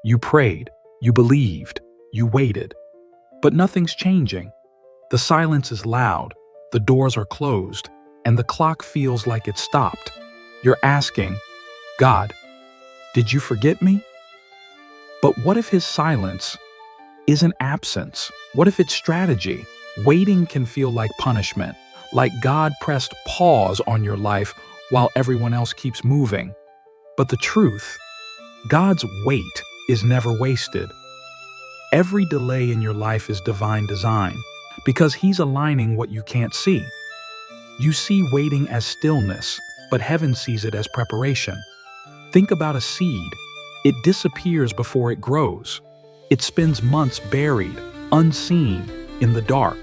You prayed, you believed, you waited, but nothing's changing. The silence is loud, the doors are closed, and the clock feels like it stopped. You're asking, God, did you forget me? But what if his silence isn't absence? What if it's strategy? Waiting can feel like punishment, like God pressed pause on your life while everyone else keeps moving. But the truth, God's wait is never wasted. Every delay in your life is divine design because he's aligning what you can't see. You see waiting as stillness, but heaven sees it as preparation. Think about a seed. It disappears before it grows. It spends months buried, unseen, in the dark.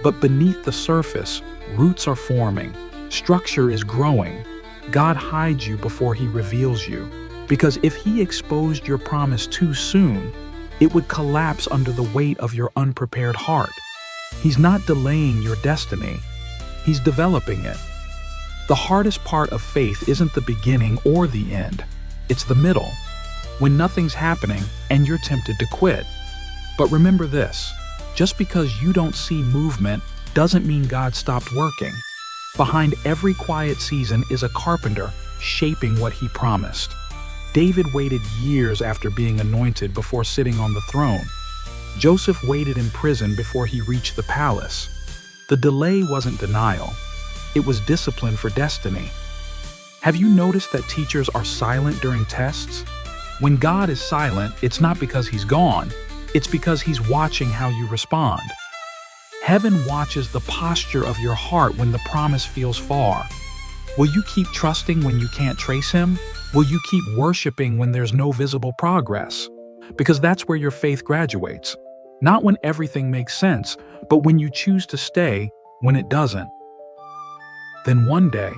But beneath the surface, roots are forming, structure is growing. God hides you before he reveals you, because if he exposed your promise too soon, it would collapse under the weight of your unprepared heart. He's not delaying your destiny, he's developing it. The hardest part of faith isn't the beginning or the end, it's the middle, when nothing's happening and you're tempted to quit. But remember this, just because you don't see movement doesn't mean God stopped working. Behind every quiet season is a carpenter shaping what he promised. David waited years after being anointed before sitting on the throne. Joseph waited in prison before he reached the palace. The delay wasn't denial, it was discipline for destiny. Have you noticed that teachers are silent during tests? When God is silent, it's not because he's gone, it's because he's watching how you respond. Heaven watches the posture of your heart when the promise feels far. Will you keep trusting when you can't trace him? Will you keep worshiping when there's no visible progress? Because that's where your faith graduates. Not when everything makes sense, but when you choose to stay when it doesn't. Then one day,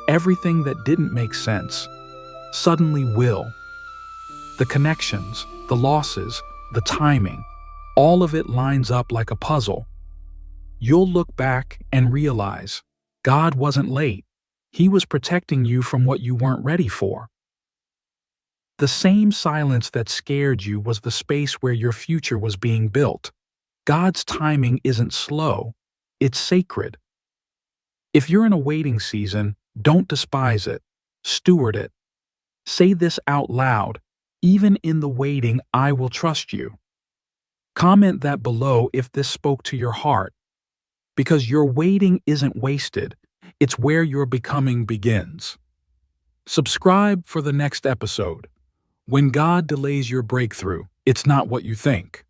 everything that didn't make sense suddenly will. The connections, the losses, the timing, all of it lines up like a puzzle. You'll look back and realize God wasn't late. He was protecting you from what you weren't ready for. The same silence that scared you was the space where your future was being built. God's timing isn't slow, it's sacred. If you're in a waiting season, don't despise it. Steward it. Say this out loud, even in the waiting, I will trust you. Comment that below if this spoke to your heart. Because your waiting isn't wasted, it's where your becoming begins. Subscribe for the next episode. When God delays your breakthrough, it's not what you think.